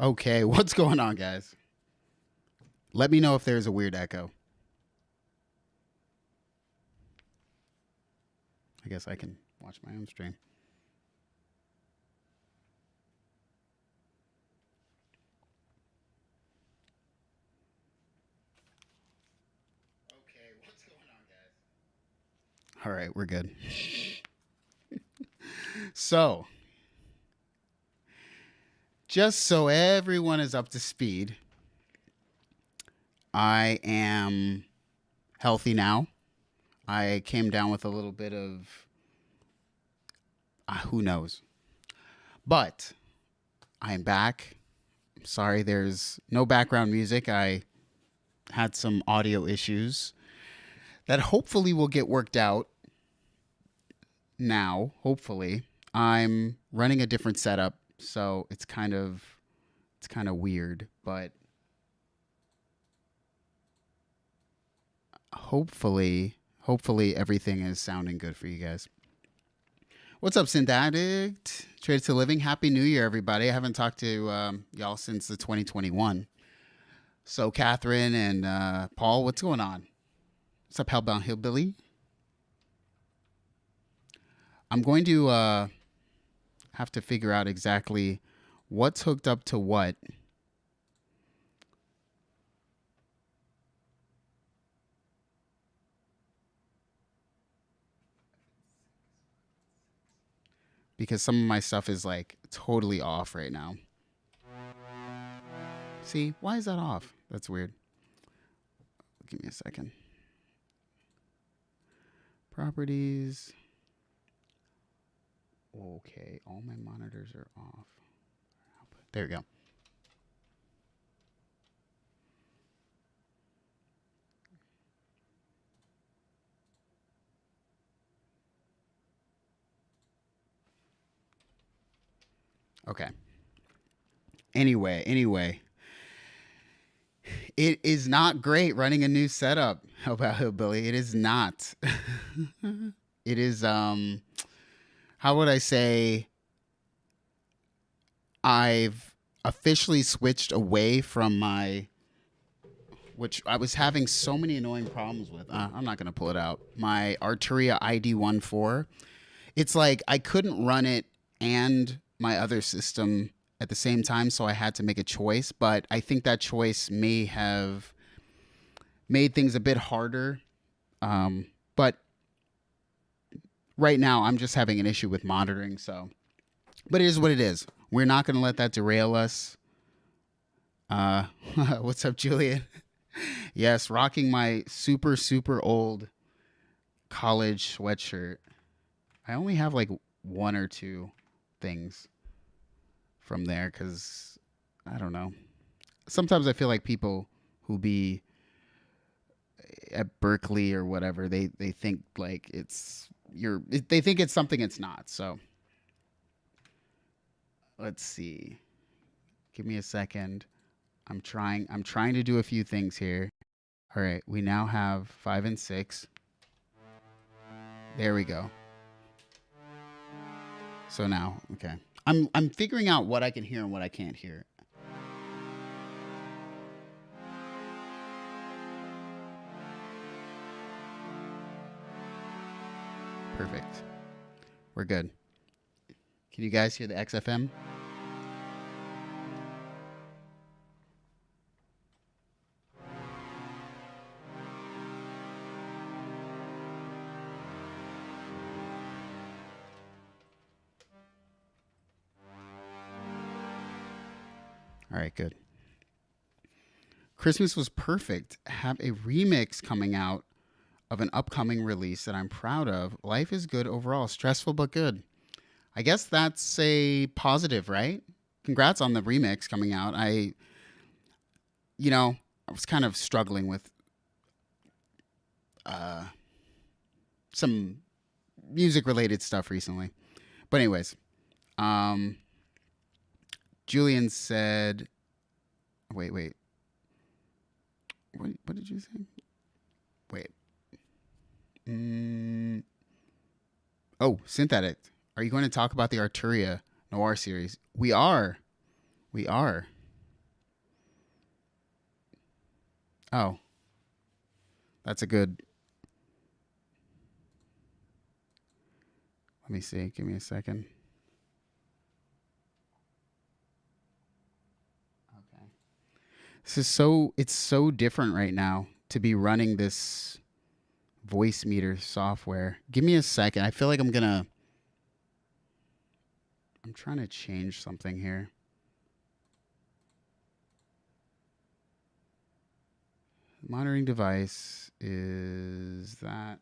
Okay, what's going on, guys? Let me know if there's a weird echo. I guess I can watch my own stream. Okay, what's going on, guys? All right, we're good. So, just so everyone is up to speed, I am healthy now. I came down with a little bit of who knows. But I am back. I'm sorry there's no background music. I had some audio issues that hopefully will get worked out now. Hopefully. I'm running a different setup, so it's kind of weird, but hopefully everything is sounding good for you guys. What's up, Synth Addict? Traded to Living. Happy New Year, everybody. I haven't talked to y'all since the 2021. So, Catherine and Paul, what's going on? What's up, Hellbound Hillbilly? I'm going to have to figure out exactly what's hooked up to what. Because some of my stuff is like totally off right now. See, why is that off? That's weird. Give me a second. Properties. Okay, all my monitors are off. There we go. Okay. Anyway. It is not great running a new setup. How about Hillbilly? It is not. It is how would I say, I've officially switched away from which I was having so many annoying problems with. I'm not going to pull it out. My Arturia ID14. It's like I couldn't run it and my other system at the same time, so I had to make a choice. But I think that choice may have made things a bit harder. But right now, I'm just having an issue with monitoring. So, but it is what it is. We're not going to let that derail us. What's up, Julian? Yes, rocking my super old college sweatshirt. I only have like one or two things from there because I don't know. Sometimes I feel like people who be at Berkeley or whatever, they think like they think it's something it's not. So let's see. Give me a second. I'm trying to do a few things here. All right, we now have 5 and 6. There we go. So now, okay. I'm figuring out what I can hear and what I can't hear. Perfect. We're good. Can you guys hear the XFM? All right, good. Christmas was perfect. Have a remix coming out of an upcoming release that I'm proud of. Life is good overall. Stressful but good. I guess that's a positive, right? Congrats on the remix coming out. I was kind of struggling with some music related stuff recently. But anyways, Julian said, wait. What did you say? Wait. Oh, Synth Addict. Are you going to talk about the Arturia Noir series? We are. Oh, that's a good. Let me see. Give me a second. Okay. It's so different right now to be running this voice meter software. Give me a second. I feel like I'm trying to change something here. Monitoring device is that.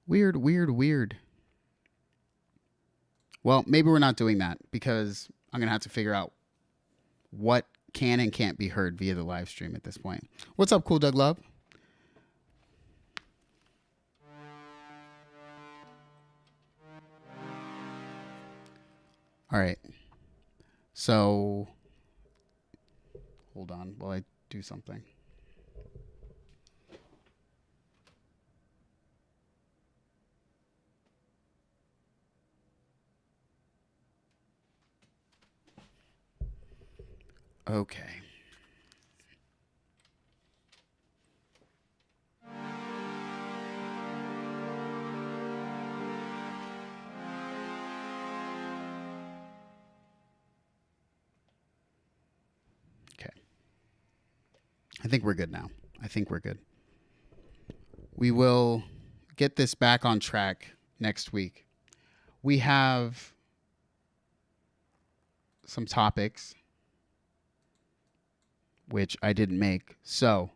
Weird, weird, weird. Well, maybe we're not doing that because I'm going to have to figure out what can and can't be heard via the live stream at this point. What's up, Cool Doug Love? All right. So, hold on while I do something. Okay. Okay. I think we're good now. I think we're good. We will get this back on track next week. We have some topics which I didn't make. So,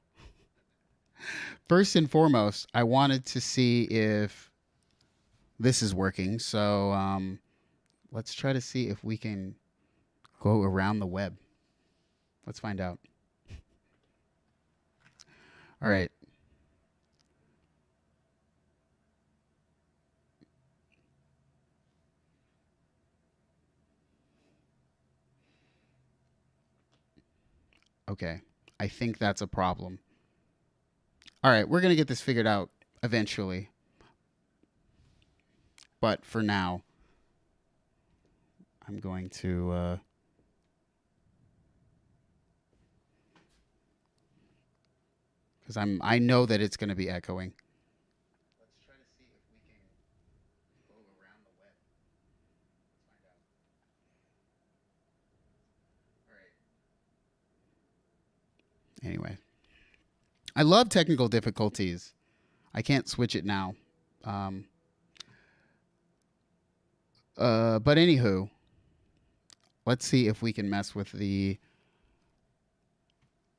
first and foremost, I wanted to see if this is working. So, let's try to see if we can go around the web. Let's find out. All right. Okay. I think that's a problem. All right. We're going to get this figured out eventually. But for now, I'm going to. Because I know that it's going to be echoing. Let's try to see if we can go around the web. Let's find out. All right. Anyway, I love technical difficulties. I can't switch it now. But anywho, let's see if we can mess with the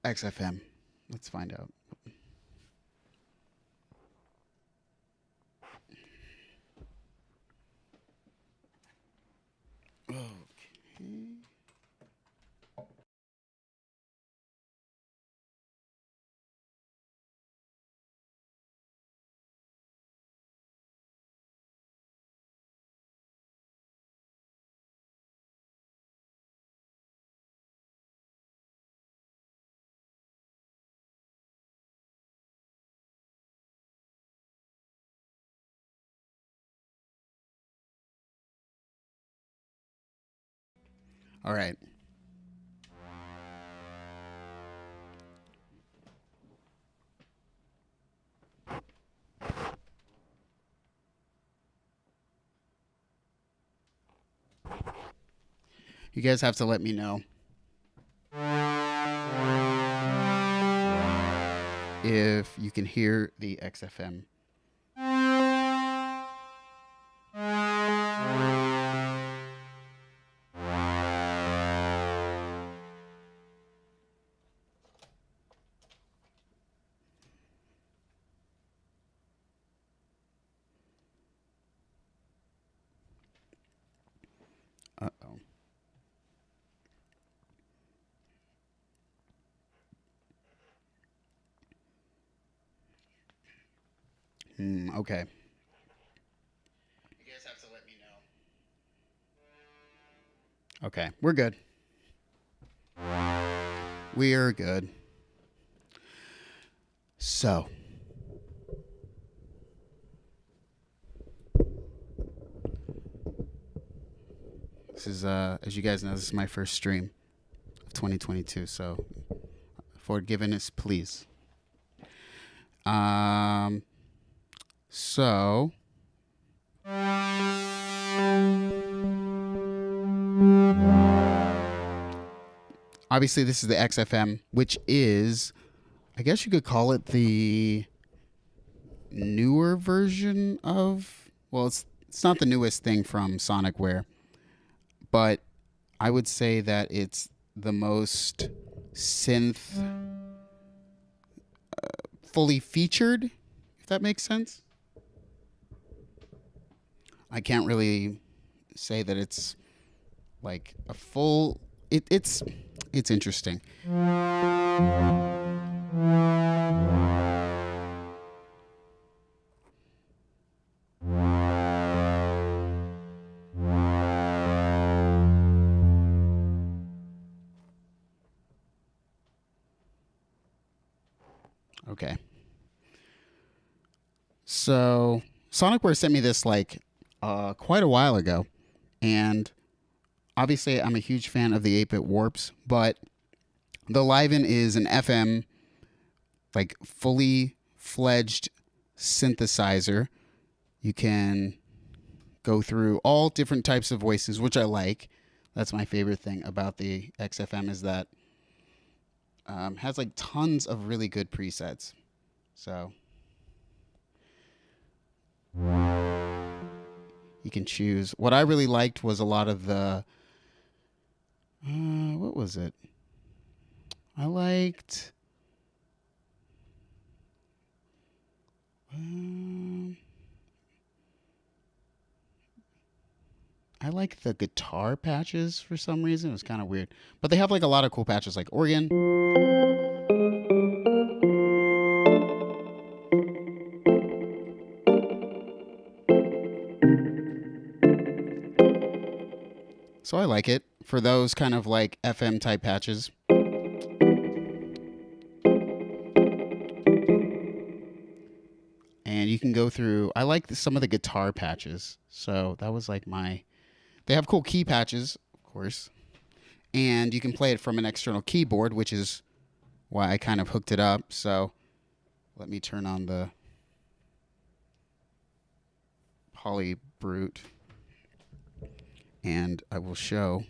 XFM. Let's find out. Okay. All right. You guys have to let me know if you can hear the XFM. Uh-oh. Okay. You guys have to let me know. Okay, we're good. We are good. So, This is, as you guys know, this is my first stream of 2022. So, forgiveness, please. So, obviously, this is the XFM, which is, I guess you could call it the newer version of, well, it's not the newest thing from Sonicware, but I would say that it's the most synth fully featured, if that makes sense. I can't really say that it's like a full, it's interesting. Okay. So Sonicware sent me this like quite a while ago, and obviously I'm a huge fan of the 8-bit warps, but the Liven is an FM, like fully fledged synthesizer. You can go through all different types of voices, which I like. That's my favorite thing about the XFM is that has like tons of really good presets. So you can choose. What I really liked was a lot of the what was it? I liked the guitar patches for some reason. It was kind of weird. But they have like a lot of cool patches like organ. So I like it for those kind of like FM type patches. And you can go through, I like some of the guitar patches. So that was like they have cool key patches, of course. And you can play it from an external keyboard, which is why I kind of hooked it up. So let me turn on the Poly Brute. And I will show.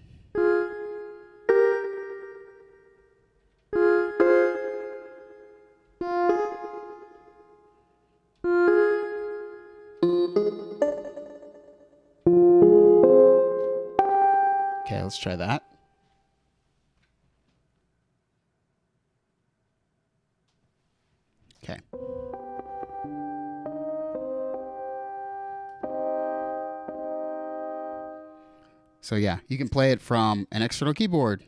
Okay, let's try that. Okay. So yeah, you can play it from an external keyboard.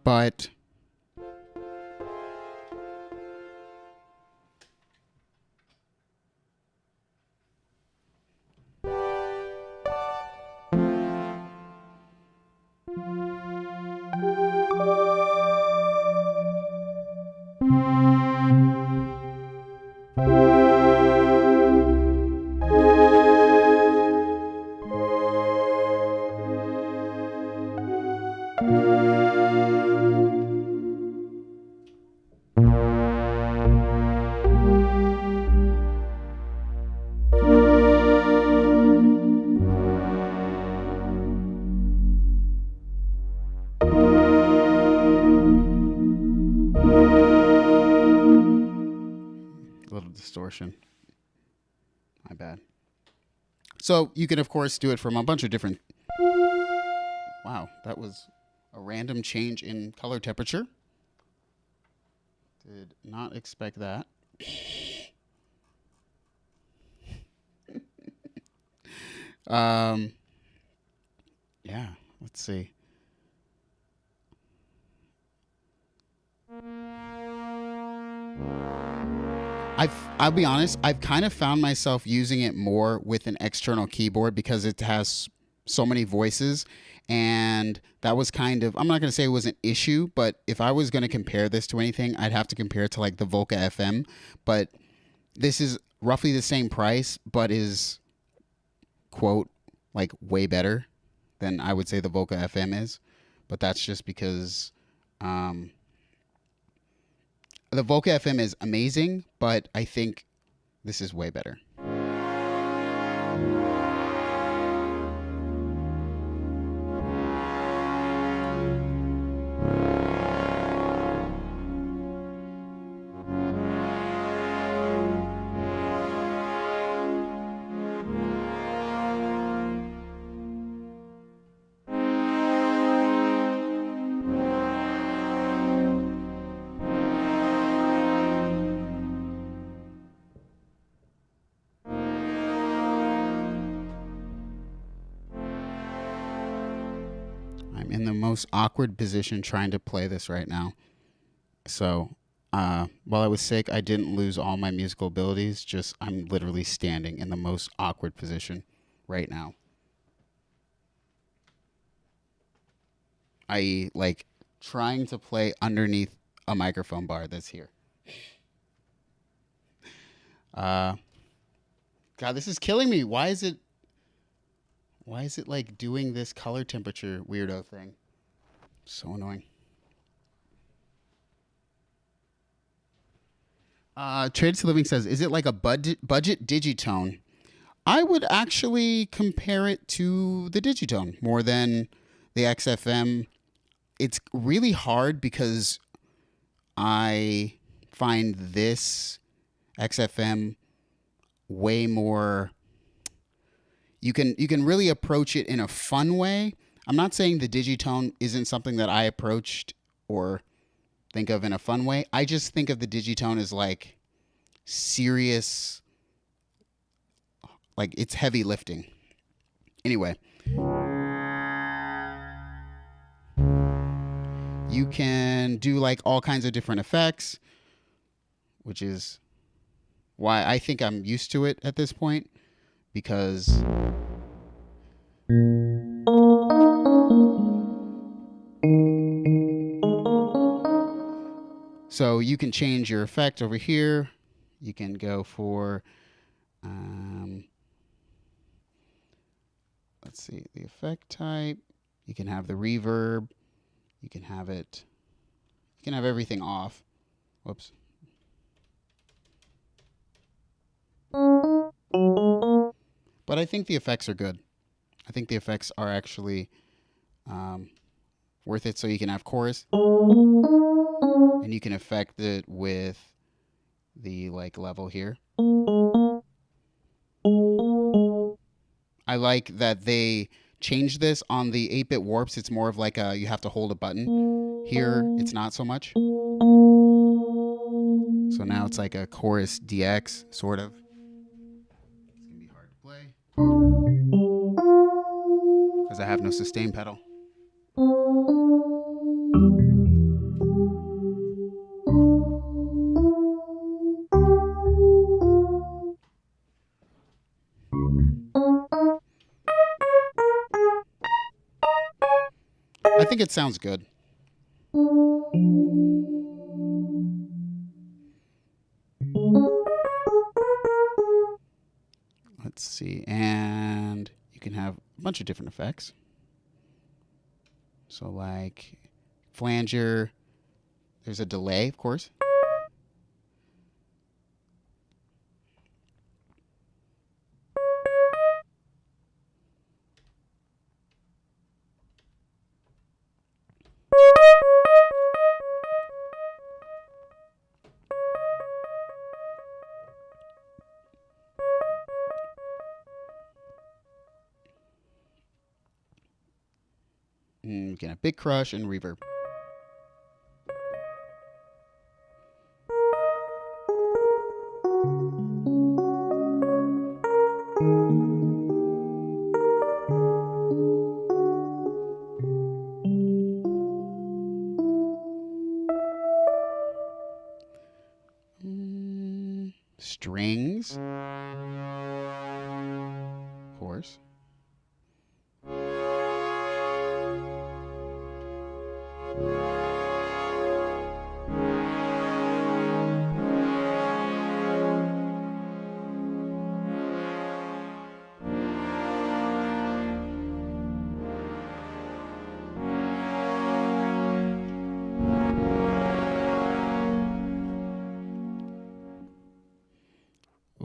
But distortion. My bad. So you can, of course, do it from a bunch of different... Wow, that was a random change in color temperature. Did not expect that. Um, yeah, let's see. I'll be honest, I've kind of found myself using it more with an external keyboard because it has so many voices. And that was kind of, I'm not going to say it was an issue, but if I was going to compare this to anything, I'd have to compare it to like the Volca FM. But this is roughly the same price, but is, quote, like way better than I would say the Volca FM is. But that's just because um, the Volca FM is amazing, but I think this is way better. I'm in the most awkward position trying to play this right now. So, while I was sick, I didn't lose all my musical abilities. Just I'm literally standing in the most awkward position right now. I.e., like trying to play underneath a microphone bar that's here. Uh, God, this is killing me. Why is it? Why is it like doing this color temperature weirdo thing? So annoying. Trade to Living says, is it like a budget digitone? I would actually compare it to the digitone more than the XFM. It's really hard because I find this XFM way more. You can really approach it in a fun way. I'm not saying the digitone isn't something that I approached or think of in a fun way. I just think of the digitone as like serious, like it's heavy lifting. Anyway, you can do like all kinds of different effects, which is why I think I'm used to it at this point because so you can change your effect over here. You can go for let's see, the effect type. You can have the reverb. You can have it. You can have everything off. Whoops. But I think the effects are good. I think the effects are actually worth it. So you can have chorus, and you can affect it with the like level here. I like that they changed this on the 8-bit warps. It's more of like a you have to hold a button. Here, it's not so much. So now it's like a chorus DX sort of. It's gonna be hard to play because I have no sustain pedal. I think it sounds good. Let's see. And you can have a bunch of different effects. So like flanger, there's a delay, of course. You can have big crush and reverb. strings, of course.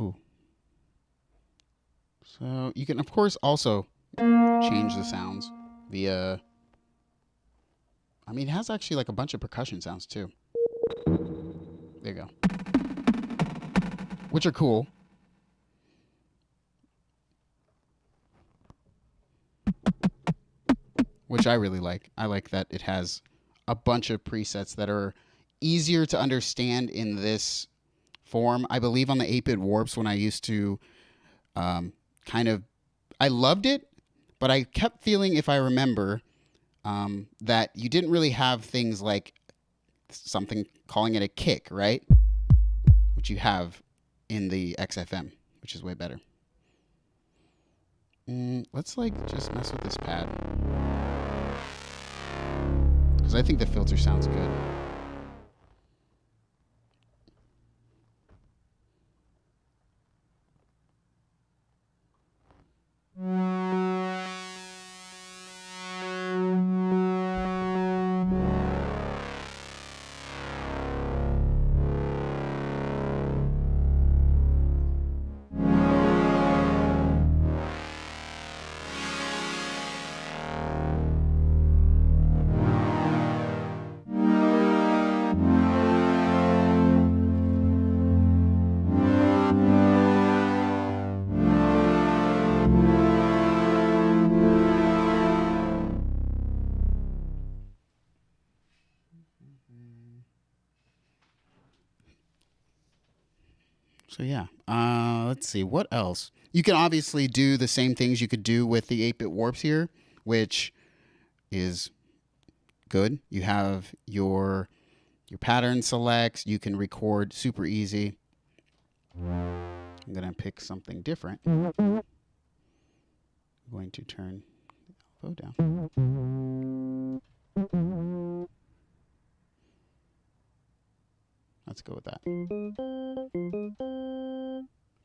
Ooh. So you can, of course, also change the sounds via... I mean, it has actually like a bunch of percussion sounds too. There you go. Which are cool. Which I really like. I like that it has a bunch of presets that are easier to understand in this form. I believe on the 8-bit warps when I used to I loved it, but I kept feeling, if I remember, that you didn't really have things like something calling it a kick, right? Which you have in the XFM, which is way better. Let's just mess with this pad, because I think the filter sounds good. So yeah, let's see, what else? You can obviously do the same things you could do with the 8-bit warps here, which is good. You have your pattern selects. You can record super easy. I'm going to pick something different. I'm going to turn the LFO down. Let's go with that.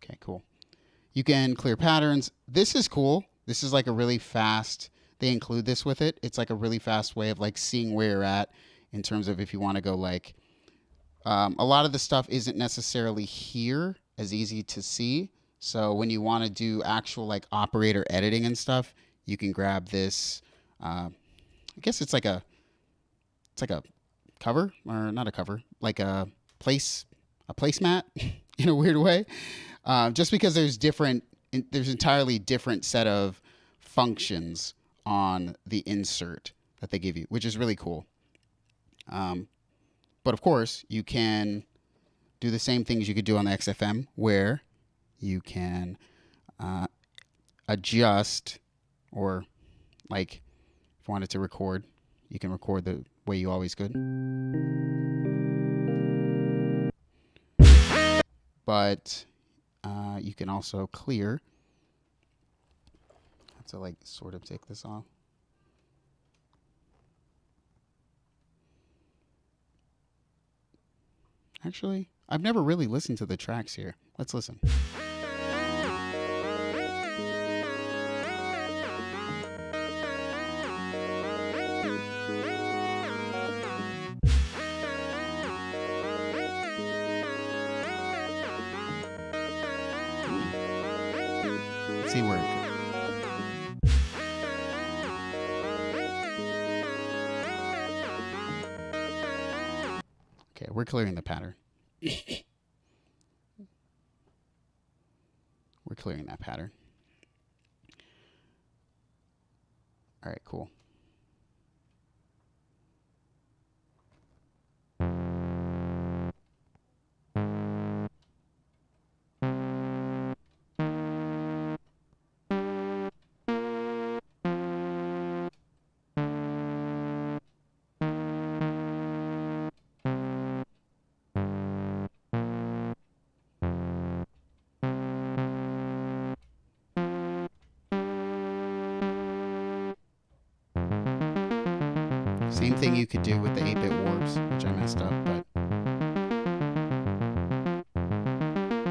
Okay, cool. You can clear patterns. This is cool. This is like a really fast, they include this with it. It's like a really fast way of like seeing where you're at in terms of if you want to go like, a lot of the stuff isn't necessarily here as easy to see. So when you want to do actual like operator editing and stuff, you can grab this. I guess it's like a cover, or not a cover, like a placemat in a weird way. Just because there's entirely different set of functions on the insert that they give you, which is really cool. But of course, you can do the same things you could do on the XFM, where you can adjust, or like if you wanted to record, you can record the way you always could. But you can also clear. I have to like sort of take this off. Actually, I've never really listened to the tracks here. Let's listen. Let's see where it goes. Okay, we're clearing the pattern. We're clearing that pattern. All right, cool. Same thing you could do with the 8-bit warps, which I messed up, but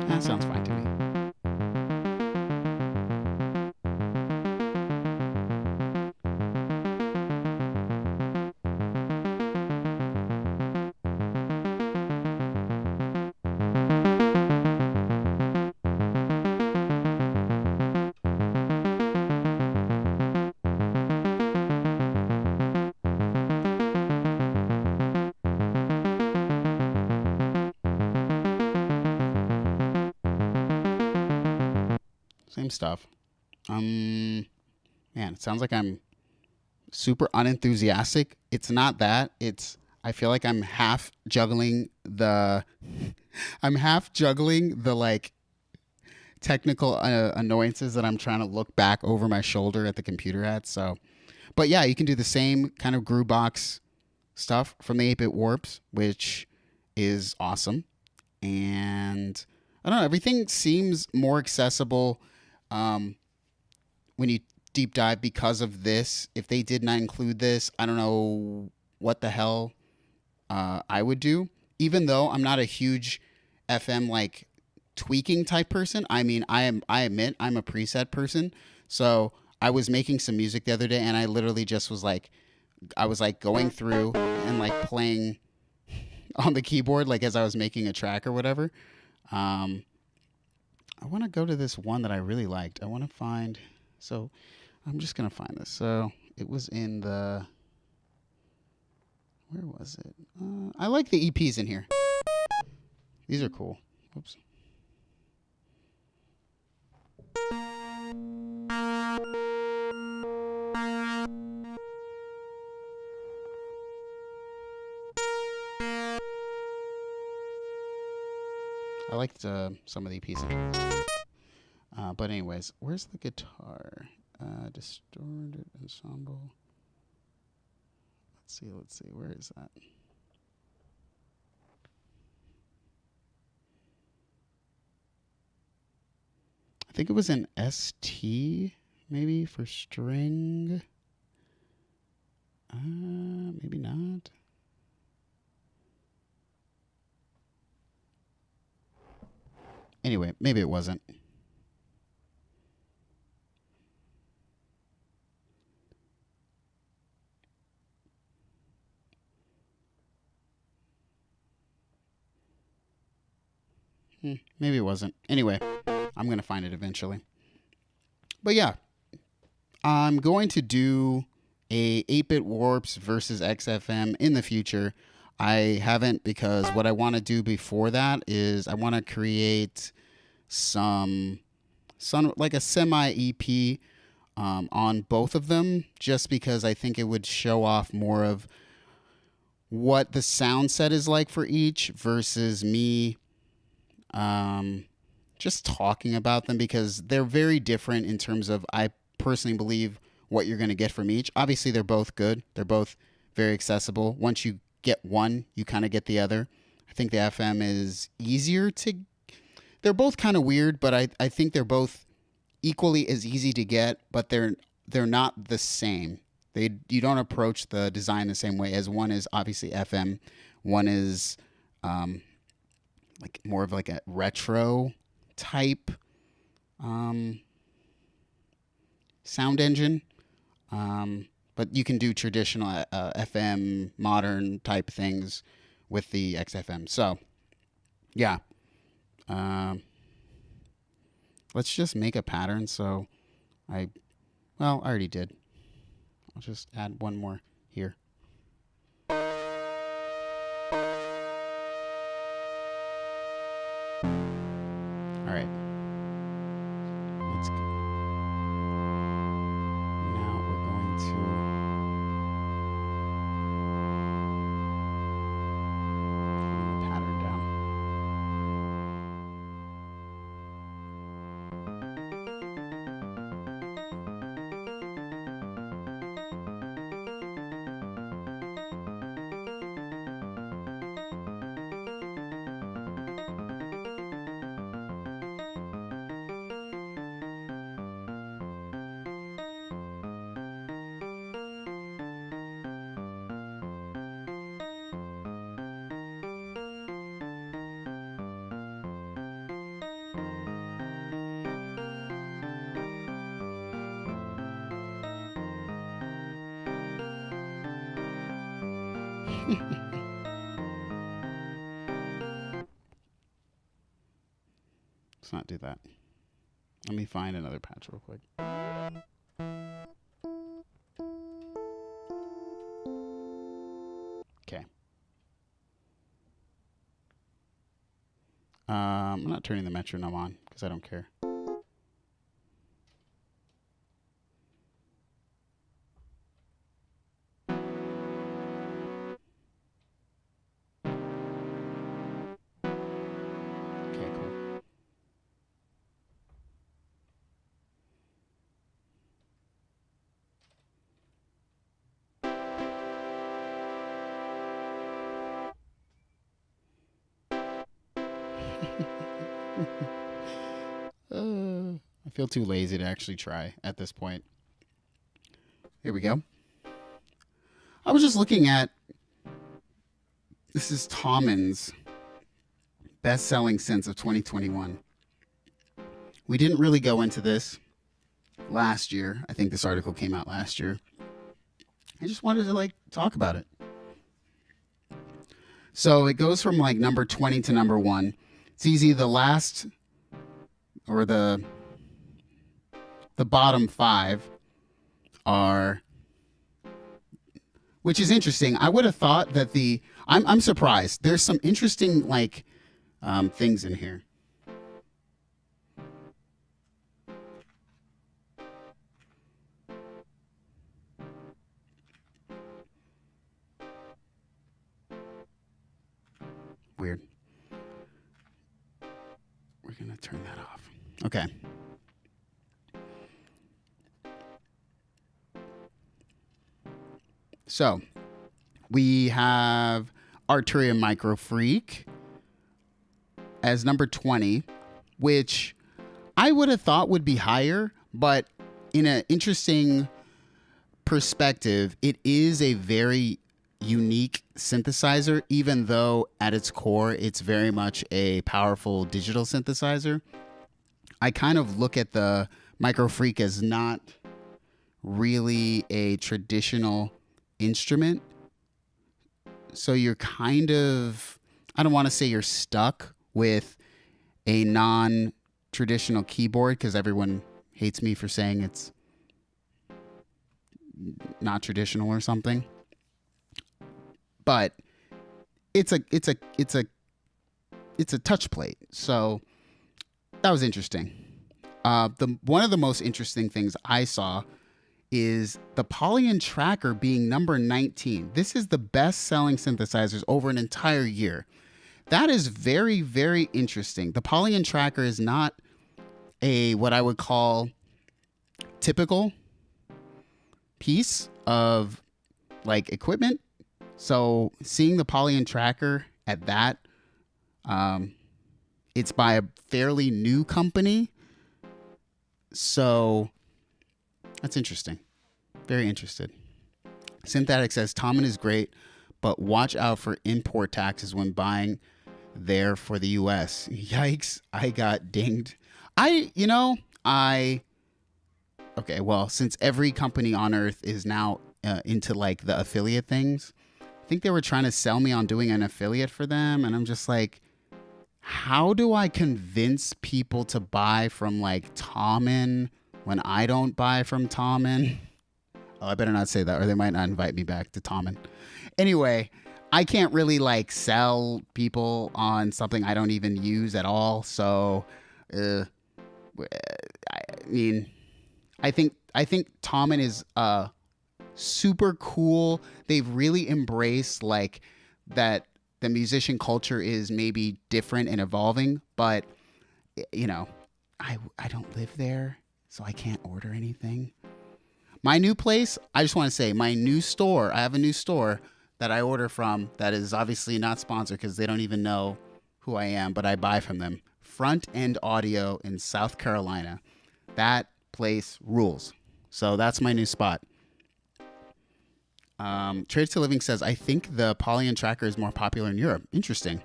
that sounds fine to me. Same stuff. Man, it sounds like I'm super unenthusiastic. It's not that. It's I feel like I'm half juggling the like technical annoyances that I'm trying to look back over my shoulder at the computer at. So, but yeah, you can do the same kind of groove box stuff from the 8-bit warps, which is awesome. And I don't know, everything seems more accessible when you deep dive because of this. If they did not include this, I don't know what the hell I would do. Even though I'm not a huge FM like tweaking type person. I mean, I admit I'm a preset person. So I was making some music the other day, and I literally just was like, I was like going through and like playing on the keyboard, like as I was making a track or whatever. I want to go to this one that I really liked. I want to find. So I'm just gonna find this. So it was in the. Where was it? I like the EPs in here. These are cool. Oops. I liked some of the EPs in here. But anyways, where's the guitar? Distorted ensemble. Let's see. Where is that? I think it was an ST, maybe for string. Maybe not. Anyway, maybe it wasn't. Maybe it wasn't. Anyway, I'm going to find it eventually. But yeah, I'm going to do a 8-bit warps versus XFM in the future. I haven't, because what I want to do before that is I want to create some like a semi EP on both of them, just because I think it would show off more of what the sound set is like for each versus me just talking about them, because they're very different in terms of, I personally believe, what you're going to get from each. Obviously, they're both good. They're both very accessible. Once you get one, you kind of get the other. I think the FM is easier to... They're both kind of weird, but I think they're both equally as easy to get, but they're not the same. You don't approach the design the same way, as one is obviously FM. One is... like more of like a retro type sound engine, but you can do traditional FM modern type things with the XFM. So yeah, let's just make a pattern. So I already did. I'll just add one more here. All right. Let's go. Now we're going to bring the pattern down. Let's not do that. Let me find another patch real quick. Okay. I'm not turning the metronome on because I don't care. Okay, cool. I feel too lazy to actually try at this point. Here we go. I was just looking at, this is Tommen's best-selling synths of 2021. We didn't really go into this last year. I think this article came out last year. I just wanted to talk about it. So it goes from number 20 to number 1. It's easy. The last or the bottom 5 are, which is interesting. I would have thought that I'm surprised. There's some interesting things in here. Weird. We're gonna turn that off. Okay. So we have Arturia Micro Freak as number 20, which I would have thought would be higher, but in an interesting perspective, it is a very unique synthesizer, even though at its core, it's very much a powerful digital synthesizer. I kind of look at the Micro Freak as not really a traditional instrument. So you're kind of, I don't want to say you're stuck with a non-traditional keyboard because everyone hates me for saying it's not traditional or something. But it's a touch plate. So that was interesting. One of the most interesting things I saw is the Polygon Tracker being number 19. This is the best-selling synthesizers over an entire year. That is very, very interesting. The Polygon Tracker is not what I would call typical piece of equipment. So seeing the Polygon Tracker at that, it's by a fairly new company. So that's interesting. Very interested. Synthetic says, Tommen is great, but watch out for import taxes when buying there for the US. Yikes, I got dinged. Okay, well, since every company on earth is now into the affiliate things, I think they were trying to sell me on doing an affiliate for them. And I'm just like, how do I convince people to buy from Tommen when I don't buy from Tommen? Oh, I better not say that or they might not invite me back to Tommen. Anyway, I can't really sell people on something I don't even use at all. So, I mean, I think Tommen is super cool. They've really embraced that the musician culture is maybe different and evolving, but I don't live there, so I can't order anything. My new place, I just want to say, my new store, I have a new store that I order from that is obviously not sponsored because they don't even know who I am, but I buy from them. Front End Audio in South Carolina. That place rules. So that's my new spot. Trades to Living says, I think the Polygon Tracker is more popular in Europe. Interesting.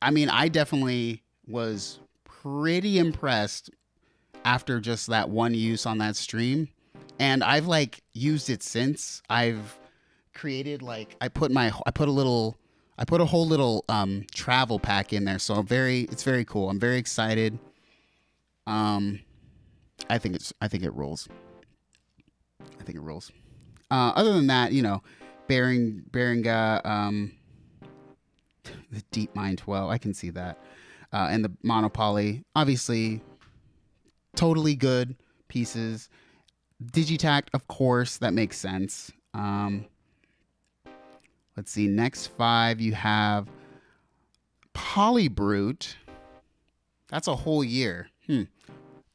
I mean, I definitely was pretty impressed after just that one use on that stream. And I've used it since. I've created like I put a whole little travel pack in there. So it's very cool. I'm very excited. Um, I think it rolls. I think it rolls. Other than that, Beringa, the Deep Mind 12, I can see that. And the Monopoly, obviously, totally good pieces. Digitact, of course, that makes sense. Let's see, next 5, you have Polybrute. That's a whole year.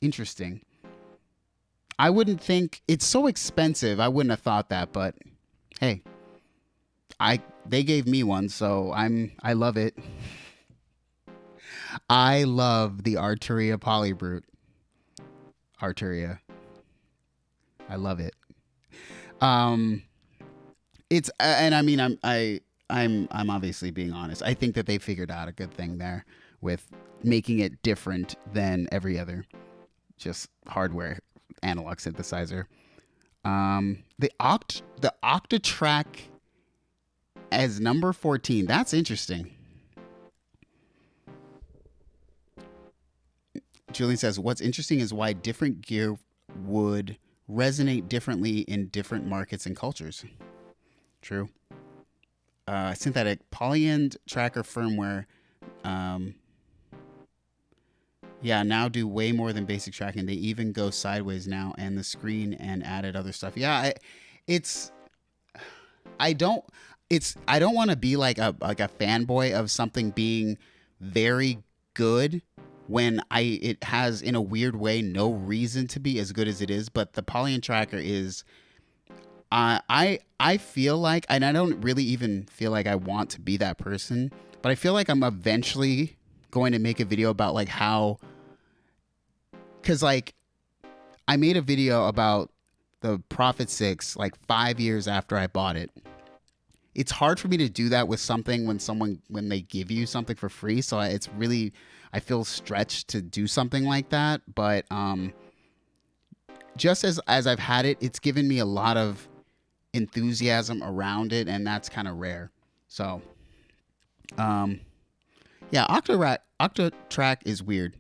Interesting. I wouldn't think it's so expensive. I wouldn't have thought that, but hey, they gave me one, so I love it. I love the Arturia Polybrute. Arturia. I love it. It's and I mean I'm obviously being honest. I think that they figured out a good thing there with making it different than every other just hardware analog synthesizer. The Octatrack as number 14. That's interesting. Julian says, what's interesting is why different gear would resonate differently in different markets and cultures. True. Synthetic polyend tracker firmware. Now do way more than basic tracking. They even go sideways now and the screen and added other stuff. Yeah, I don't want to be like a fanboy of something being very good when it has in a weird way no reason to be as good as it is. But the polyend tracker is, I feel like, and I don't really even feel like I want to be that person, but I feel like I'm eventually going to make a video about like how, because like I made a video about the Prophet 6 like 5 years after I bought it. It's hard for me to do that with something when they give you something for free. So it's really, I feel stretched to do something like that. But just as I've had it, it's given me a lot of enthusiasm around it, and that's kind of rare. So Octatrack is weird.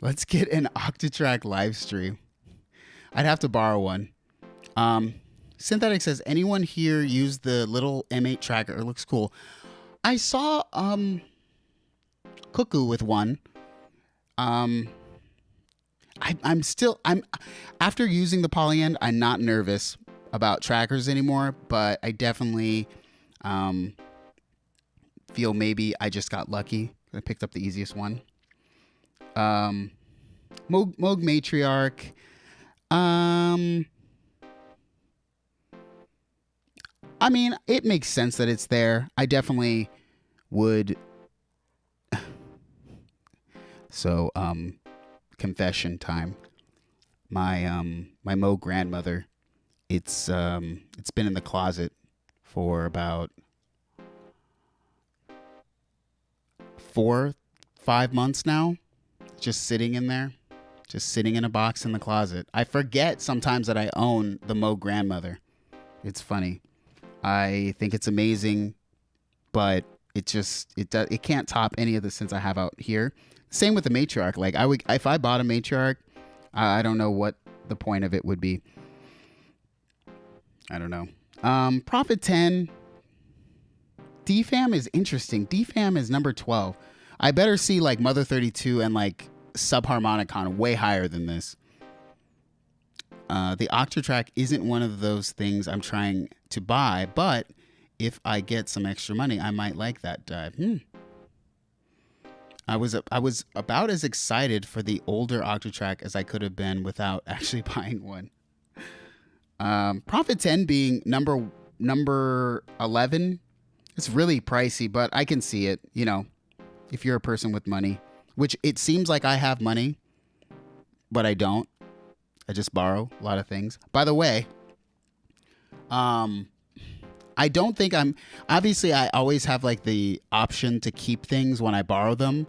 Let's get an Octatrack live stream. I'd have to borrow one. Synthetic says, anyone here use the little M8 tracker? It looks cool. I saw Cuckoo with one. I'm after using the polyend, I'm not nervous about trackers anymore, but I definitely feel maybe I just got lucky. I picked up the easiest one. Moog Matriarch. I mean, it makes sense that it's there. I definitely would. So, confession time. My Moog grandmother, it's been in the closet for about 4-5 months now. Just sitting in there. Just sitting in a box in the closet. I forget sometimes that I own the Moog grandmother. It's funny. I think it's amazing, but it can't top any of the synths I have out here. Same with the Matriarch. Like if I bought a Matriarch, I don't know what the point of it would be. I don't know. Prophet 10. DFAM is interesting. DFAM is number 12. I better see like Mother 32 and like Subharmonicon way higher than this. The Octatrack isn't one of those things I'm trying to buy, but if I get some extra money, I might like that dive. I was about as excited for the older Octatrack as I could have been without actually buying one. Prophet 10 being number 11, it's really pricey, but I can see it, if you're a person with money, which it seems like I have money, but I don't. I just borrow a lot of things. By the way, I don't think obviously I always have like the option to keep things when I borrow them.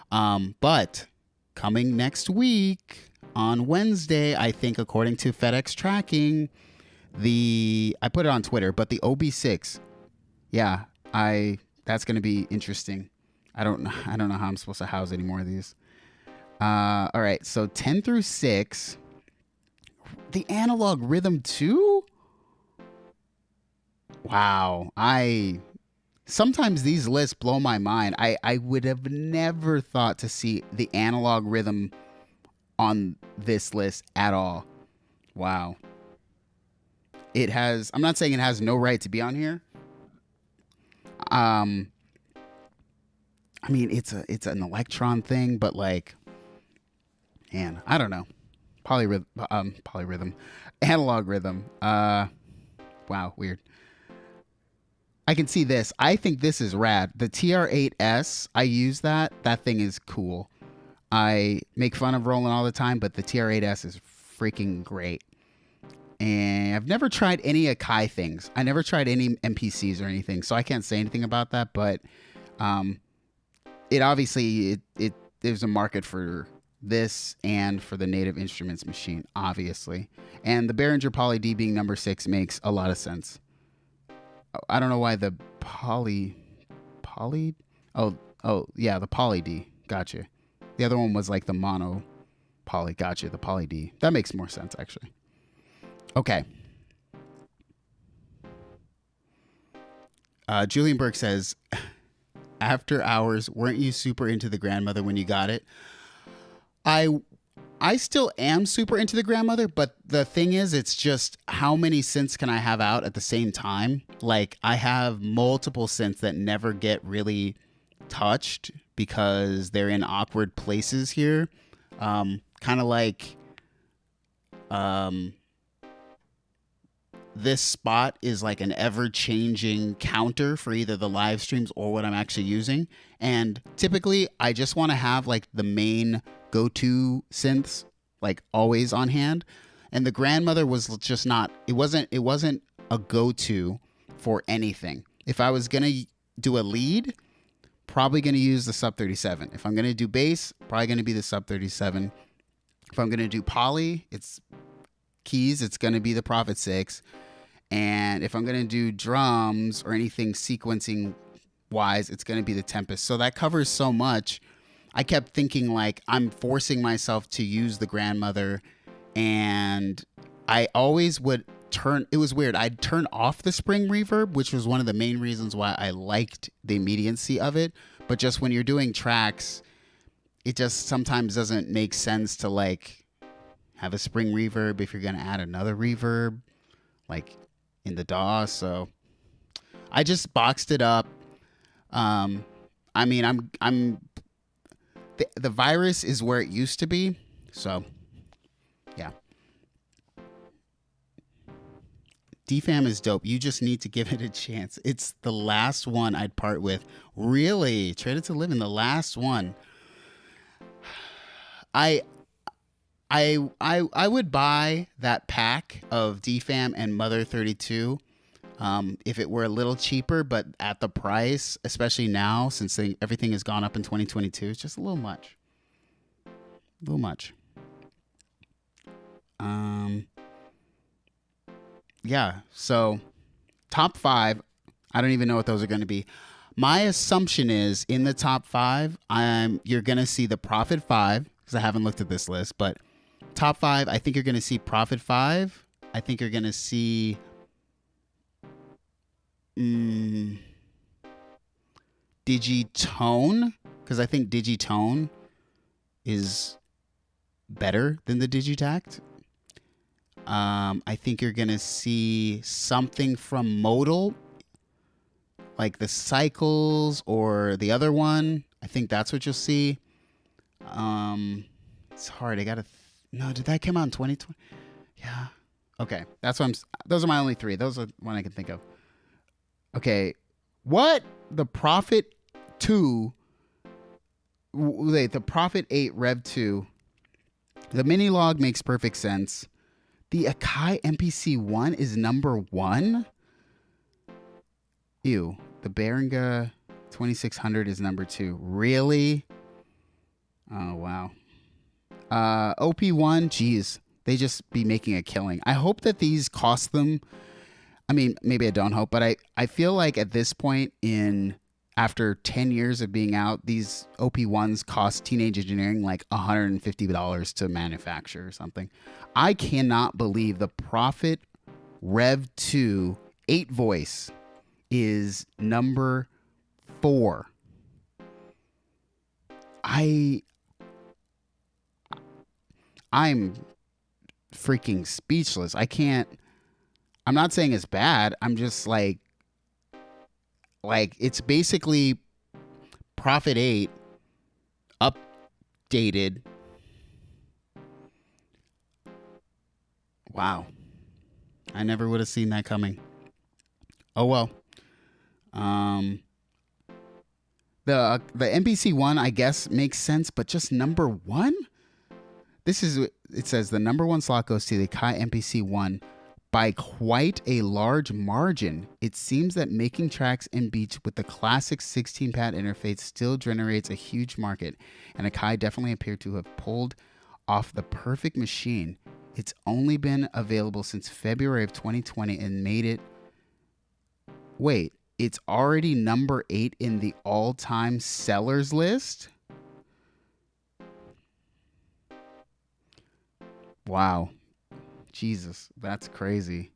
But coming next week on Wednesday, I think according to FedEx tracking, I put it on Twitter, but the OB6, yeah, that's going to be interesting. I don't know how I'm supposed to house any more of these. All right, so 10 through 6, the analog rhythm 2? Wow. Sometimes these lists blow my mind. I would have never thought to see the analog rhythm on this list at all. Wow. I'm not saying it has no right to be on here. I mean, it's an Electron thing, but like, man, I don't know. Polyrhythm, analog rhythm. Wow, weird. I can see this. I think this is rad. The TR8S, I use that. That thing is cool. I make fun of Roland all the time, but the TR8S is freaking great. And I've never tried any Akai things. I never tried any MPCs or anything, so I can't say anything about that. But it obviously there's a market for this and for the Native Instruments machine, obviously. And the Behringer Poly D being number 6 makes a lot of sense. I don't know why the poly. Oh yeah, the Poly D. Gotcha. The other one was like the mono poly. Gotcha. The Poly D. That makes more sense actually. Okay. Julian Burke says, after hours, weren't you super into the grandmother when you got it? I still am super into the grandmother, but the thing is, it's just how many synths can I have out at the same time? Like, I have multiple synths that never get really touched because they're in awkward places here. Kind of like this spot is like an ever-changing counter for either the live streams or what I'm actually using. And typically, I just want to have like the main go-to synths like always on hand. And the grandmother was just not. It wasn't a go-to for anything. If I was gonna do a lead, probably gonna use the Sub 37. If I'm gonna do bass, probably gonna be the Sub 37. If I'm gonna do poly, it's gonna be the Prophet 6. And if I'm going to do drums or anything sequencing wise, it's going to be the Tempest. So that covers so much. I kept thinking like I'm forcing myself to use the grandmother, and I always would it was weird. I'd turn off the spring reverb, which was one of the main reasons why I liked the immediacy of it. But just when you're doing tracks, it just sometimes doesn't make sense to like have a spring reverb if you're going to add another reverb. Like in the DAW, so I just boxed it up. I mean, the virus is where it used to be, so yeah. DFAM is dope. You just need to give it a chance. It's the last one I'd part with. Really, Traded to Liven, the last one. I would buy that pack of DFAM and Mother 32 if it were a little cheaper, but at the price, especially now since everything has gone up in 2022, it's just a little much. A little much. Yeah, so top 5, I don't even know what those are going to be. My assumption is in the top 5, you're going to see the Prophet 5, because I haven't looked at this list, but top 5, I think you're going to see Prophet 5. I think you're going to see Digitone, because I think Digitone is better than the Digitact. I think you're going to see something from Modal, like the Cycles or the other one. I think that's what you'll see. It's hard. I got to... No, did that come out in 2020? Yeah. Okay. Those are my only 3. Those are one I can think of. Okay. What? The Prophet 2. Wait, the Prophet 8 Rev 2. The mini log makes perfect sense. The Akai MPC 1 is number 1? Ew. The Behringer 2600 is number 2. Really? Oh, wow. OP1, geez. They just be making a killing. I hope that these cost them. I mean, maybe I don't hope, but I feel like at this point after 10 years of being out, these OP1s cost Teenage Engineering like $150 to manufacture or something. I cannot believe the Prophet Rev 2 8 voice is number 4. I'm freaking speechless. I'm not saying it's bad. I'm just like it's basically Prophet 8 updated. Wow. I never would have seen that coming. Oh well. The NPC 1 I guess makes sense, but just number 1? It says the number 1 slot goes to the Kai NPC 1 by quite a large margin. It seems that making tracks and beats with the classic 16-pad interface still generates a huge market, and Akai definitely appeared to have pulled off the perfect machine. It's only been available since February of 2020 and made it... Wait, it's already number 8 in the all-time sellers list? Wow. Jesus, that's crazy.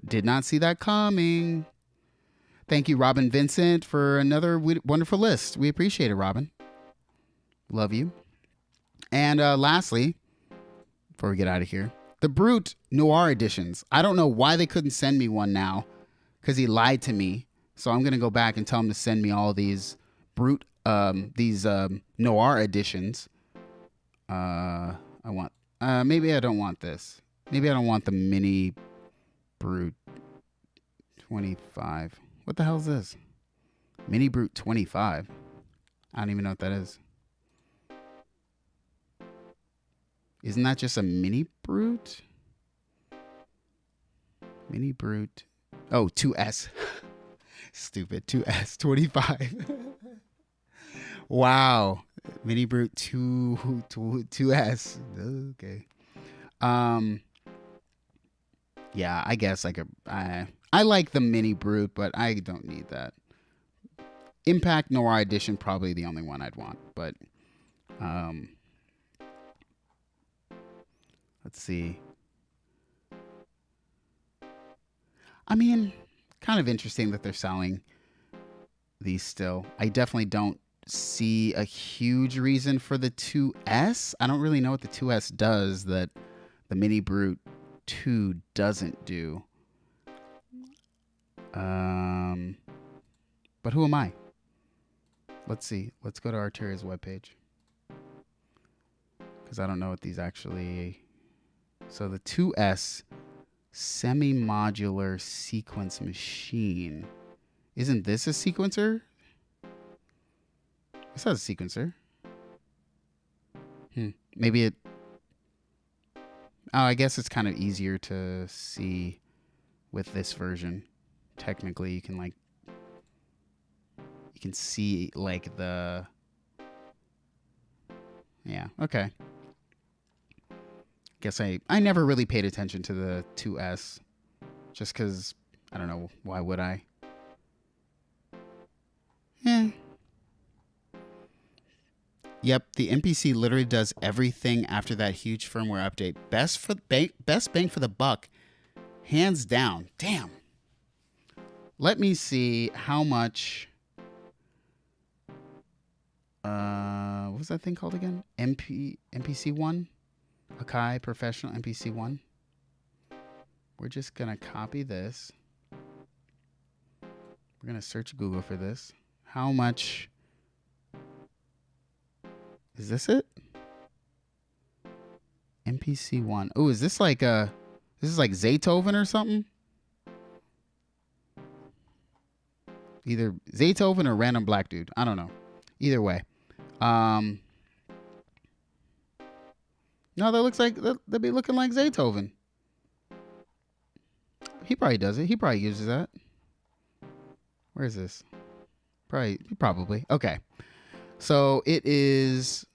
Did not see that coming. Thank you, Robin Vincent, for another wonderful list. We appreciate it, Robin. Love you. And lastly, before we get out of here, the Brute Noir editions. I don't know why they couldn't send me one now, because he lied to me. So I'm gonna go back and tell him to send me all these Brute, Noir editions. Maybe I don't want this. Maybe I don't want the mini Brute 25. What the hell is this? Mini Brute 25. I don't even know what that is. Isn't that just a mini Brute? Mini Brute. Oh, 2S. Stupid. 2S 25. Wow. Mini Brute 2S. Okay. Yeah, I guess I could. I like the Mini Brute, but I don't need that. Impact Noir Edition, probably the only one I'd want. But let's see. I mean, kind of interesting that they're selling these still. I definitely don't see a huge reason for the 2S. I don't really know what the 2S does that the Mini Brute 2 doesn't do. But who am I? Let's see. Let's go to Arturia's webpage. Because I don't know what these actually... So the 2S semi-modular sequence machine. Isn't this a sequencer? This has a sequencer. Maybe it... Oh, I guess it's kind of easier to see with this version. Technically, you can see like the... Yeah, okay. Guess I never really paid attention to the 2S. Just because, I don't know, why would I? Yep, the NPC literally does everything after that huge firmware update. Best bang for the buck, hands down. Damn. Let me see how much. What was that thing called again? NPC1, Akai Professional NPC1. We're just gonna copy this. We're gonna search Google for this. How much? Is this it? NPC1. Oh, is this like this is like Zaytoven or something? Either Zaytoven or random black dude. I don't know. Either way. No, that looks like that'd be looking like Zaytoven. He probably does it. He probably uses that. Where is this? Probably. Okay. So it is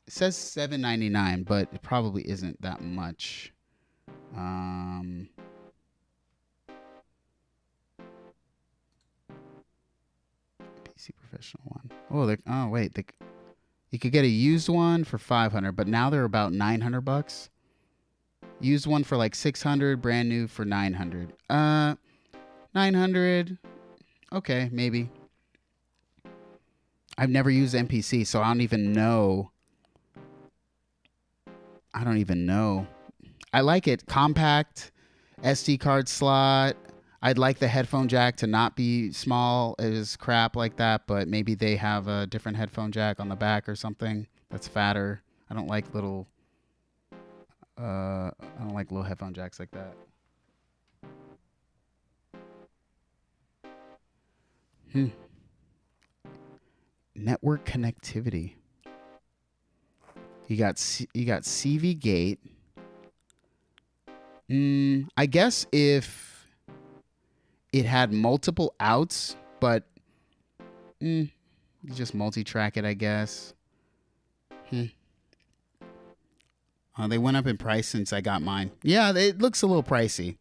It says $7.99, but it probably isn't that much. PC Professional one. Oh wait, you could get a used one for $500, but now they're about $900. Used one for like $600, brand new for $900. $900. Okay, maybe. I've never used MPC, so I don't even know. I like it. Compact, SD card slot. I'd like the headphone jack to not be small as crap like that, but maybe they have a different headphone jack on the back or something that's fatter. I don't like little headphone jacks like that. Network connectivity. You got CV gate. I guess if it had multiple outs, but you just multi-track it, I guess. They went up in price since I got mine. Yeah, it looks a little pricey.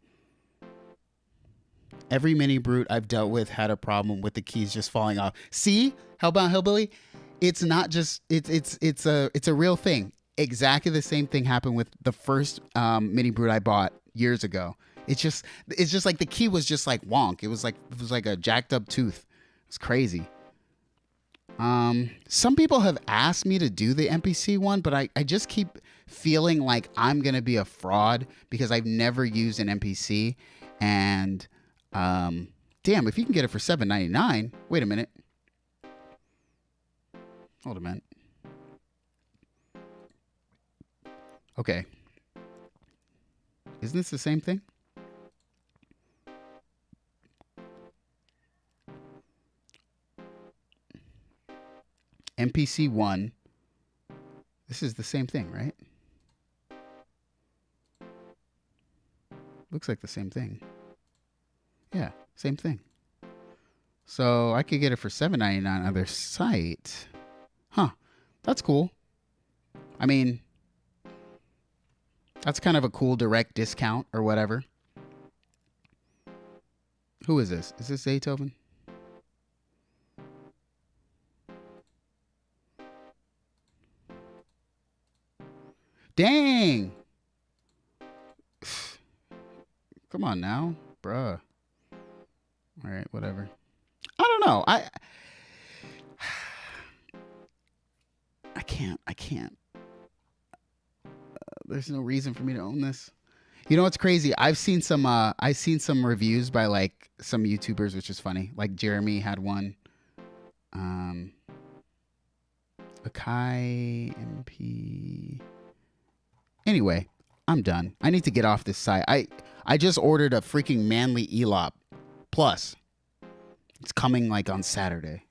Every mini brute I've dealt with had a problem with the keys just falling off. See, Hellbound Hillbilly? It's not just it's a real thing. Exactly the same thing happened with the first mini brute I bought years ago. It's just like the key was just like wonk. It was like a jacked up tooth. It's crazy. Some people have asked me to do the MPC one, but I just keep feeling like I'm gonna be a fraud because I've never used an MPC. And damn, if you can get it for $7.99, wait a minute. Hold a minute. Okay. Isn't this the same thing? MPC 1. This is the same thing, right? Looks like the same thing. Yeah, same thing. So I could get it for $7.99 on their site. Huh. That's cool. I mean, that's kind of a cool direct discount or whatever. Who is this? Is this Zaytoven? Dang. Come on now, bruh. All right, whatever. I don't know. I can't. There's no reason for me to own this. You know what's crazy? I've seen some reviews by like some YouTubers, which is funny. Like Jeremy had one. Akai MP. Anyway, I'm done. I need to get off this site. I just ordered a freaking Manly ELOP Plus. It's coming like on Saturday.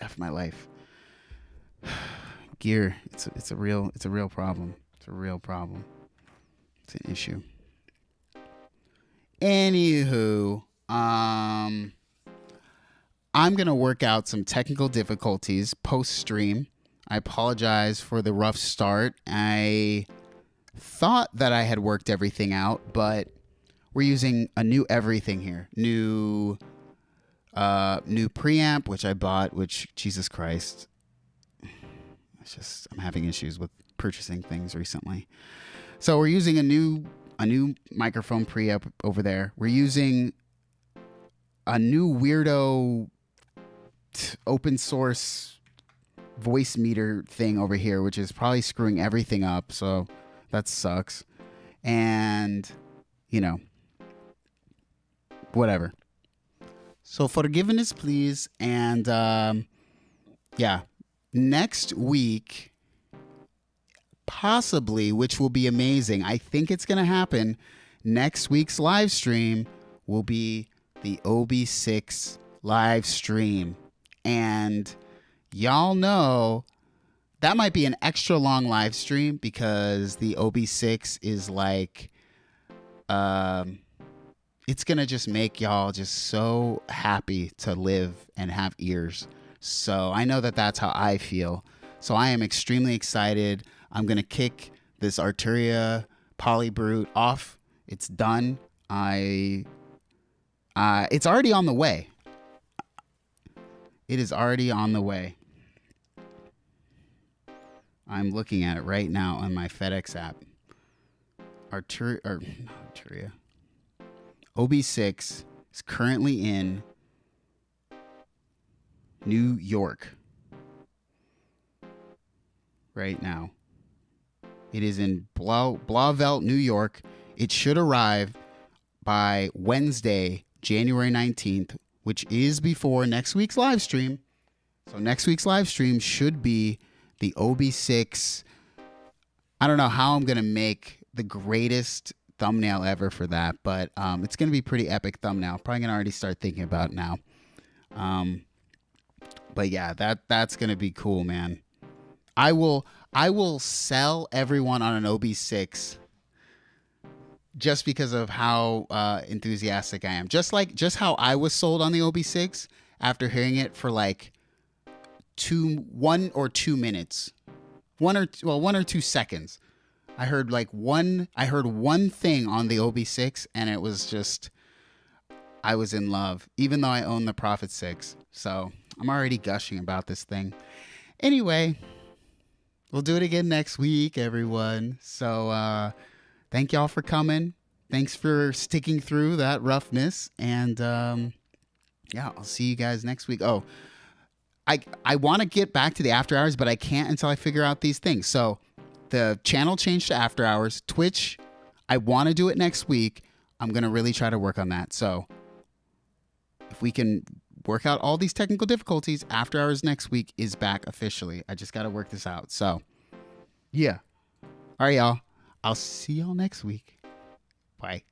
F my life. Gear. It's a real problem. It's a real problem. It's an issue. Anywho, I'm gonna work out some technical difficulties post stream. I apologize for the rough start. I thought that I had worked everything out, but we're using a new everything here. New preamp, which I bought, which, Jesus Christ. It's just, I'm having issues with purchasing things recently. So we're using a new microphone preamp over there. We're using a new weirdo open source voice meter thing over here, which is probably screwing everything up. So that sucks. And, you know, whatever. So forgiveness, please. And, yeah, next week, possibly, which will be amazing. I think it's going to happen. Next week's live stream will be the OB6 live stream. And y'all know that might be an extra long live stream because the OB6 is like, it's going to just make y'all just so happy to live and have ears. So I know that that's how I feel. So I am extremely excited. I'm going to kick this Arturia Polybrute off. It's done. It's already on the way. It is already on the way. I'm looking at it right now on my FedEx app. Arturia. OB6 is currently in New York right now. It is in Blauvelt, New York. It should arrive by Wednesday, January 19th, which is before next week's live stream. So next week's live stream should be the OB6. I don't know how I'm going to make the greatest thumbnail ever for that, but it's going to be pretty epic thumbnail. Probably going to already start thinking about it now. But yeah, that's going to be cool, man. I will sell everyone on an OB6 just because of how enthusiastic I am. Just how I was sold on the OB6 after hearing it for like 1 or 2 minutes. 1 or 2 seconds. I heard one thing on the OB6 and it was just, I was in love, even though I own the Prophet 6. So I'm already gushing about this thing. Anyway, we'll do it again next week, everyone. So thank y'all for coming. Thanks for sticking through that roughness. And yeah, I'll see you guys next week. Oh, I want to get back to the after hours, but I can't until I figure out these things. So the channel changed to after hours. Twitch, I want to do it next week. I'm going to really try to work on that. So if we can work out all these technical difficulties, after hours next week is back officially. I just got to work this out. So yeah. All right, y'all. I'll see y'all next week. Bye.